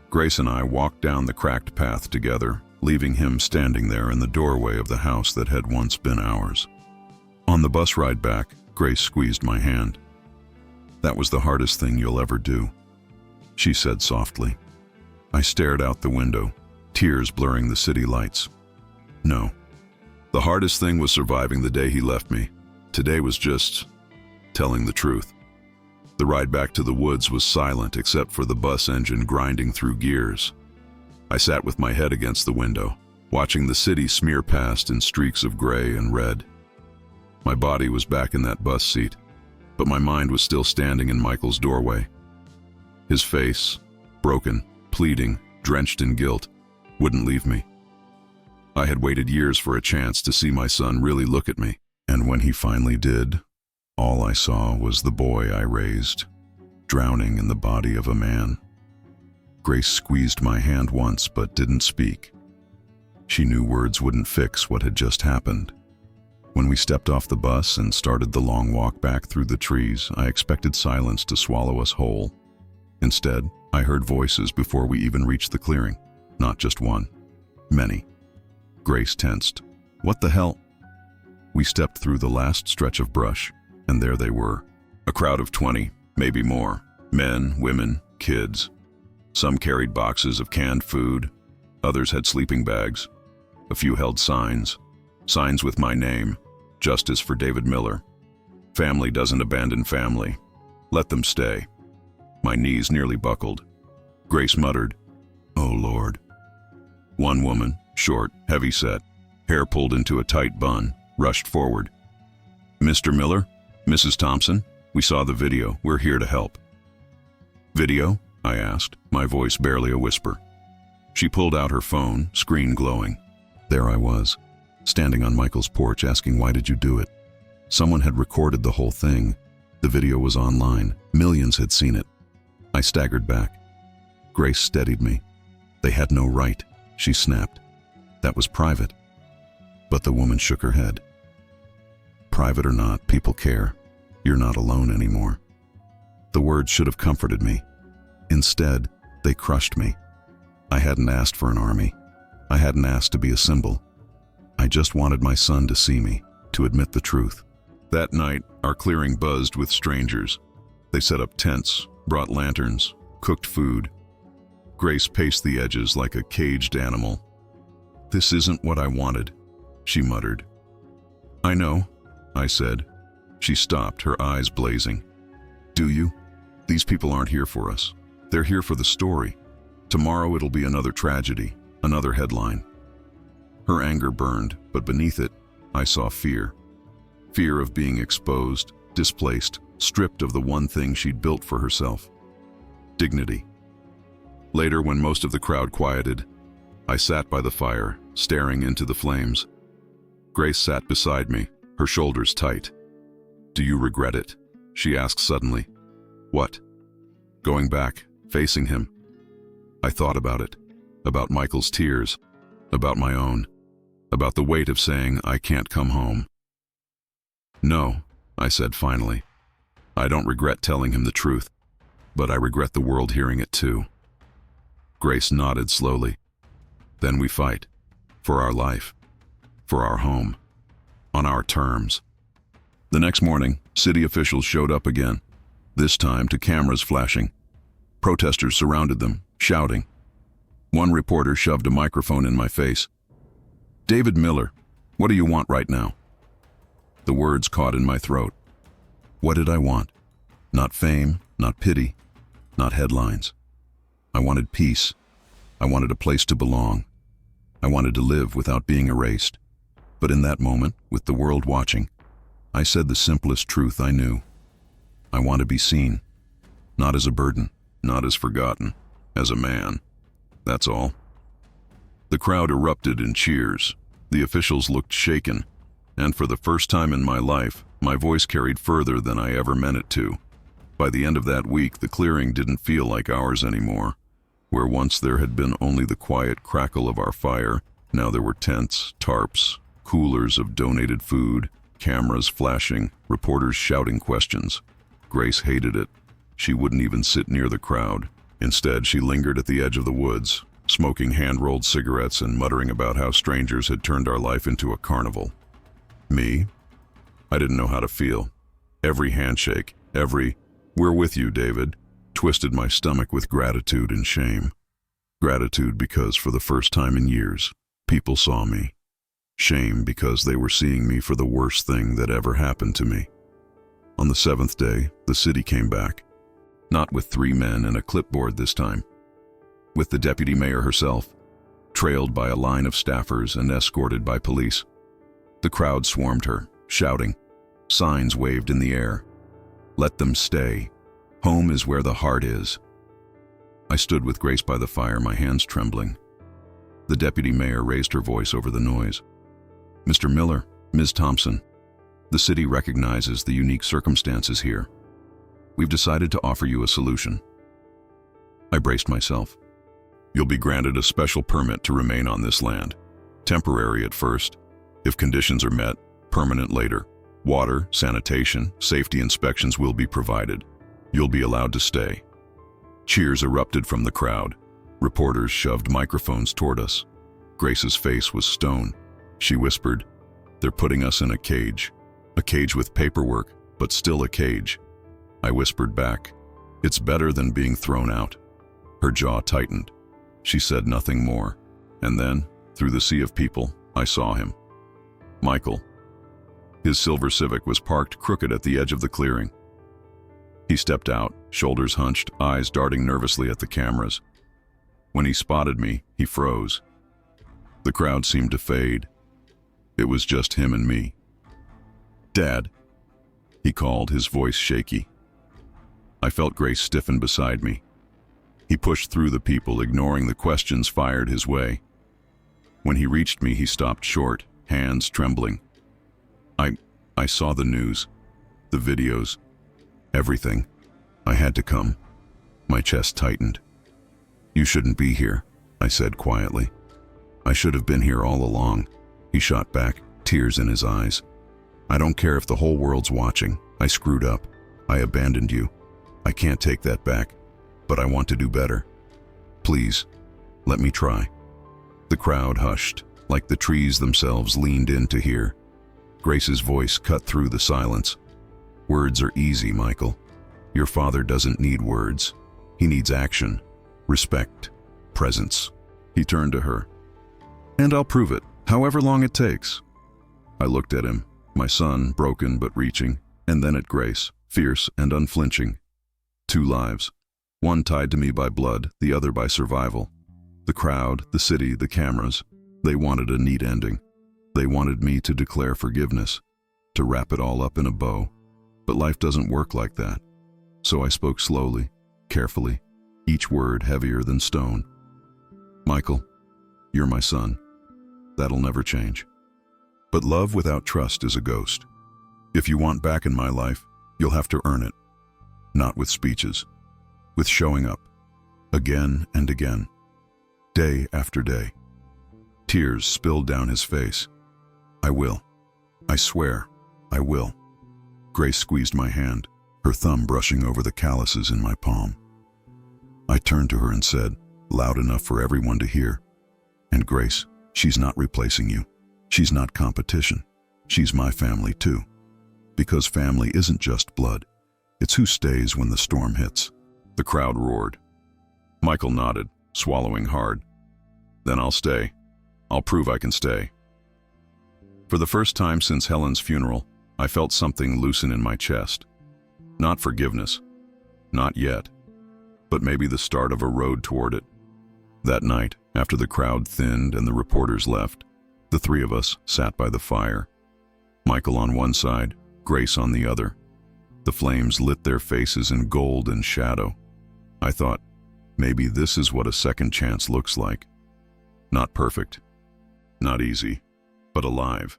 Grace and I walked down the cracked path together, leaving him standing there in the doorway of the house that had once been ours. On the bus ride back, Grace squeezed my hand. "That was the hardest thing you'll ever do," she said softly. I stared out the window, tears blurring the city lights. No. The hardest thing was surviving the day he left me. Today was just telling the truth. The ride back to the woods was silent except for the bus engine grinding through gears. I sat with my head against the window, watching the city smear past in streaks of gray and red. My body was back in that bus seat, but my mind was still standing in Michael's doorway. His face, broken, pleading, drenched in guilt, wouldn't leave me. I had waited years for a chance to see my son really look at me, and when he finally did, all I saw was the boy I raised, drowning in the body of a man. Grace squeezed my hand once but didn't speak. She knew words wouldn't fix what had just happened. When we stepped off the bus and started the long walk back through the trees, I expected silence to swallow us whole. Instead, I heard voices before we even reached the clearing. Not just one. Many. Grace tensed. "What the hell?" We stepped through the last stretch of brush, and there they were. A crowd of 20, maybe more. Men, women, kids. Some carried boxes of canned food. Others had sleeping bags. A few held signs. Signs with my name. Justice for David Miller. Family doesn't abandon family. Let them stay. My knees nearly buckled. Grace muttered, "Oh Lord." One woman, short, heavy-set, hair pulled into a tight bun, rushed forward. "Mr. Miller? Mrs. Thompson? We saw the video. We're here to help." "Video?" I asked, my voice barely a whisper. She pulled out her phone, screen glowing. There I was, standing on Michael's porch asking, "Why did you do it?" Someone had recorded the whole thing. The video was online. Millions had seen it. I staggered back. Grace steadied me. "They had no right," she snapped. "That was private." But the woman shook her head. "Private or not, people care. You're not alone anymore." The words should have comforted me. Instead, they crushed me. I hadn't asked for an army. I hadn't asked to be a symbol. I just wanted my son to see me, to admit the truth. That night, our clearing buzzed with strangers. They set up tents, brought lanterns, cooked food. Grace paced the edges like a caged animal. "This isn't what I wanted," she muttered. "I know," I said. She stopped, her eyes blazing. "Do you? These people aren't here for us. They're here for the story. Tomorrow it'll be another tragedy, another headline." Her anger burned, but beneath it, I saw fear. Fear of being exposed, displaced, stripped of the one thing she'd built for herself. Dignity. Later, when most of the crowd quieted, I sat by the fire, staring into the flames. Grace sat beside me, her shoulders tight. "Do you regret it?" she asked suddenly. "What?" "Going back, facing him." I thought about it, about Michael's tears, about my own, about the weight of saying I can't come home. "No," I said finally. "I don't regret telling him the truth, but I regret the world hearing it too." Grace nodded slowly. "Then we fight. For our life. For our home. On our terms." The next morning, city officials showed up again, this time to cameras flashing. Protesters surrounded them, shouting. One reporter shoved a microphone in my face. "David Miller, what do you want right now?" The words caught in my throat. What did I want? Not fame, not pity, not headlines. I wanted peace. I wanted a place to belong. I wanted to live without being erased. But in that moment, with the world watching, I said the simplest truth I knew. I want to be seen. Not as a burden, not as forgotten, as a man. That's all. The crowd erupted in cheers. The officials looked shaken. And for the first time in my life, my voice carried further than I ever meant it to. By the end of that week, the clearing didn't feel like ours anymore. Where once there had been only the quiet crackle of our fire, Now there were tents, tarps, coolers of donated food, cameras flashing, reporters shouting questions. Grace hated it. She wouldn't even sit near the crowd. Instead, she lingered at the edge of the woods, smoking hand-rolled cigarettes and muttering about how strangers had turned our life into a carnival. Me? I didn't know how to feel. Every handshake, every "we're with you, David," twisted my stomach with gratitude and shame. Gratitude because for the first time in years, people saw me. Shame because they were seeing me for the worst thing that ever happened to me. On the 7th day, the city came back. Not with 3 men and a clipboard this time. With the deputy mayor herself, trailed by a line of staffers and escorted by police. The crowd swarmed her, shouting. Signs waved in the air. "Let them stay. Home is where the heart is." I stood with Grace by the fire, my hands trembling. The deputy mayor raised her voice over the noise. "Mr. Miller, Ms. Thompson, the city recognizes the unique circumstances here. We've decided to offer you a solution." I braced myself. "You'll be granted a special permit to remain on this land. Temporary at first. If conditions are met, permanent later. Water, sanitation, safety inspections will be provided. You'll be allowed to stay." Cheers erupted from the crowd. Reporters shoved microphones toward us. Grace's face was stone. She whispered, "They're putting us in a cage. A cage with paperwork, but still a cage." I whispered back, "It's better than being thrown out." Her jaw tightened. She said nothing more. And then, through the sea of people, I saw him. Michael. His silver Civic was parked crooked at the edge of the clearing. He stepped out, shoulders hunched, eyes darting nervously at the cameras. When he spotted me, he froze. The crowd seemed to fade. It was just him and me. "Dad," he called, his voice shaky. I felt Grace stiffen beside me. He pushed through the people, ignoring the questions fired his way. When he reached me, he stopped short, hands trembling. I saw the news, the videos, everything. I had to come. My chest tightened. "You shouldn't be here," I said quietly. "I should have been here all along." He shot back, tears in his eyes. "I don't care if the whole world's watching. I screwed up. I abandoned you. I can't take that back, but I want to do better. Please, let me try." The crowd hushed, like the trees themselves leaned in to hear. Grace's voice cut through the silence. "Words are easy, Michael. Your father doesn't need words. He needs action, respect, presence." He turned to her. "And I'll prove it, however long it takes." I looked at him, my son, broken but reaching, and then at Grace, fierce and unflinching. 2 lives, one tied to me by blood, the other by survival. The crowd, the city, the cameras, they wanted a neat ending. They wanted me to declare forgiveness, to wrap it all up in a bow. But life doesn't work like that. So I spoke slowly, carefully, each word heavier than stone. "Michael, you're my son. That'll never change. But love without trust is a ghost. If you want back in my life, you'll have to earn it. Not with speeches, with showing up, again and again, day after day." Tears spilled down his face. "I will. I swear, I will." Grace squeezed my hand, her thumb brushing over the calluses in my palm. I turned to her and said, loud enough for everyone to hear, "And Grace, she's not replacing you. She's not competition. She's my family too. Because family isn't just blood. It's who stays when the storm hits." The crowd roared. Michael nodded, swallowing hard. "Then I'll stay. I'll prove I can stay." For the first time since Helen's funeral, I felt something loosen in my chest. Not forgiveness. Not yet. But maybe the start of a road toward it. That night, after the crowd thinned and the reporters left, the 3 of us sat by the fire. Michael on one side, Grace on the other. The flames lit their faces in gold and shadow. I thought, maybe this is what a second chance looks like. Not perfect. Not easy. But alive.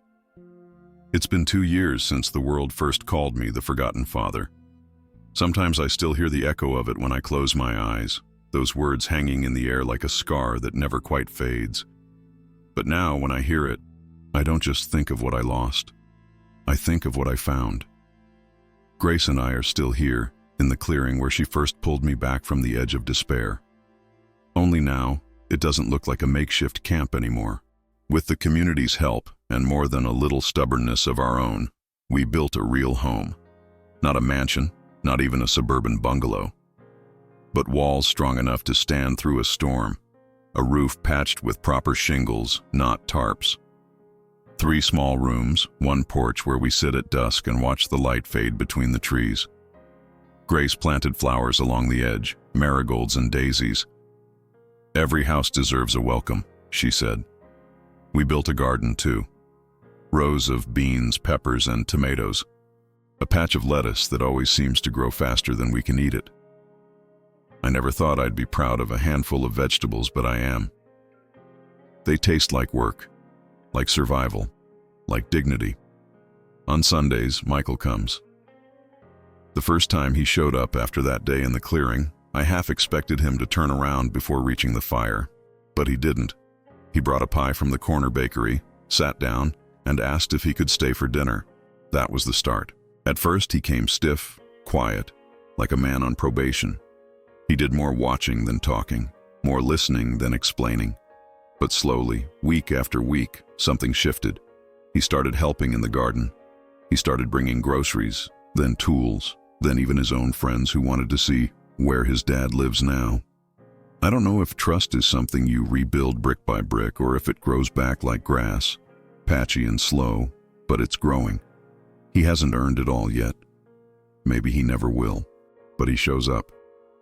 It's been 2 years since the world first called me the forgotten father. Sometimes I still hear the echo of it when I close my eyes, those words hanging in the air like a scar that never quite fades. But now, when I hear it, I don't just think of what I lost. I think of what I found. Grace and I are still here, in the clearing where she first pulled me back from the edge of despair. Only now, it doesn't look like a makeshift camp anymore. With the community's help, and more than a little stubbornness of our own, we built a real home. Not a mansion, not even a suburban bungalow, but walls strong enough to stand through a storm, a roof patched with proper shingles, not tarps. 3 small rooms, 1 porch where we sit at dusk and watch the light fade between the trees. Grace planted flowers along the edge, marigolds and daisies. "Every house deserves a welcome," she said. We built a garden too. Rows of beans, peppers, and tomatoes. A patch of lettuce that always seems to grow faster than we can eat it. I never thought I'd be proud of a handful of vegetables, but I am. They taste like work, like survival, like dignity. On Sundays, Michael comes. The first time he showed up after that day in the clearing, I half expected him to turn around before reaching the fire, but he didn't. He brought a pie from the corner bakery, sat down, and asked if he could stay for dinner. That was the start. At first, he came stiff, quiet, like a man on probation. He did more watching than talking, more listening than explaining. But slowly, week after week, something shifted. He started helping in the garden. He started bringing groceries, then tools, then even his own friends who wanted to see where his dad lives now. I don't know if trust is something you rebuild brick by brick or if it grows back like grass, patchy and slow, but it's growing. He hasn't earned it all yet. Maybe he never will, but he shows up.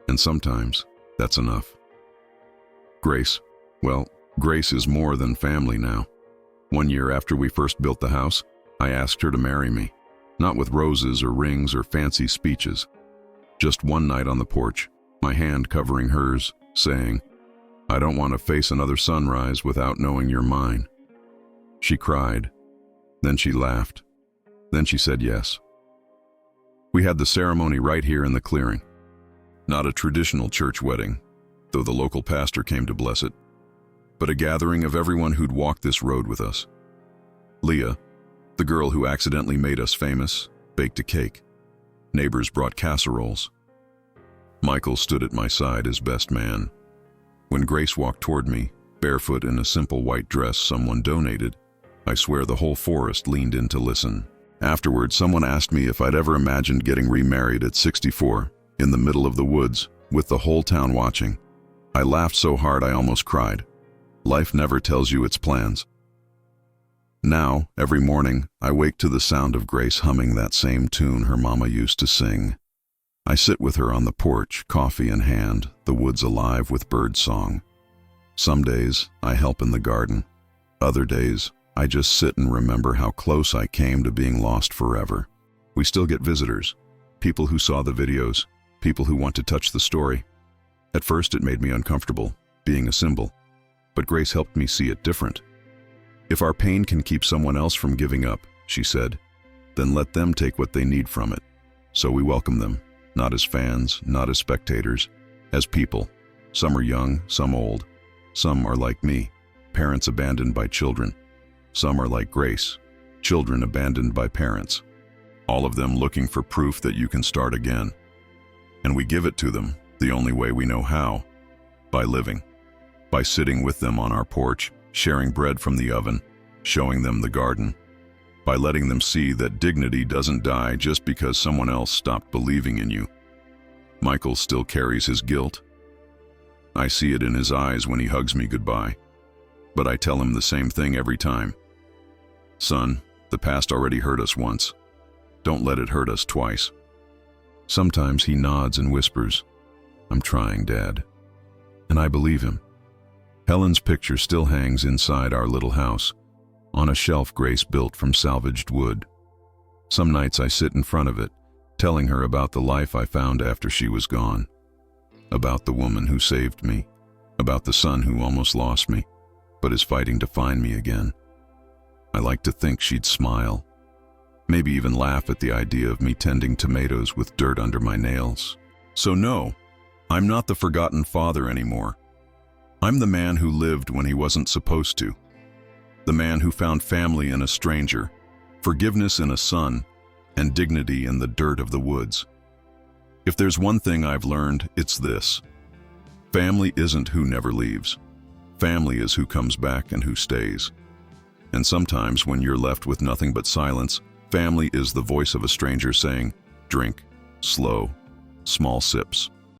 And sometimes, that's enough. Grace. Well, Grace is more than family now. 1 year after we first built the house, I asked her to marry me. Not with roses or rings or fancy speeches. Just one night on the porch, my hand covering hers, saying, "I don't want to face another sunrise without knowing you're mine." She cried. Then she laughed. Then she said yes. We had the ceremony right here in the clearing. Not a traditional church wedding, though the local pastor came to bless it, but a gathering of everyone who'd walked this road with us. Leah, the girl who accidentally made us famous, baked a cake. Neighbors brought casseroles. Michael stood at my side as best man. When Grace walked toward me, barefoot in a simple white dress someone donated, I swear the whole forest leaned in to listen. Afterward, someone asked me if I'd ever imagined getting remarried at 64, in the middle of the woods, with the whole town watching. I laughed so hard I almost cried. Life never tells you its plans. Now, every morning, I wake to the sound of Grace humming that same tune her mama used to sing. I sit with her on the porch, coffee in hand, the woods alive with bird song. Some days, I help in the garden. Other days, I just sit and remember how close I came to being lost forever. We still get visitors, people who saw the videos, people who want to touch the story. At first, it made me uncomfortable, being a symbol, but Grace helped me see it different. If our pain can keep someone else from giving up, she said, then let them take what they need from it. So we welcome them, not as fans, not as spectators, as people. Some are young, some old. Some are like me, parents abandoned by children. Some are like Grace, children abandoned by parents. All of them looking for proof that you can start again. And we give it to them the only way we know how, by living. By sitting with them on our porch, sharing bread from the oven, showing them the garden. By letting them see that dignity doesn't die just because someone else stopped believing in you. Michael still carries his guilt. I see it in his eyes when he hugs me goodbye. But I tell him the same thing every time. Son, the past already hurt us once. Don't let it hurt us twice. Sometimes he nods and whispers, "I'm trying, Dad." And I believe him. Helen's picture still hangs inside our little house, on a shelf Grace built from salvaged wood. Some nights I sit in front of it, telling her about the life I found after she was gone. About the woman who saved me. About the son who almost lost me, but is fighting to find me again. I like to think she'd smile. Maybe even laugh at the idea of me tending tomatoes with dirt under my nails. So no, I'm not the forgotten father anymore. I'm the man who lived when he wasn't supposed to. the man who found family in a stranger, forgiveness in a son, and dignity in the dirt of the woods. If there's one thing I've learned, it's this. Family isn't who never leaves. Family is who comes back and who stays. And sometimes when you're left with nothing but silence, family is the voice of a stranger saying, "Drink, slow, small sips."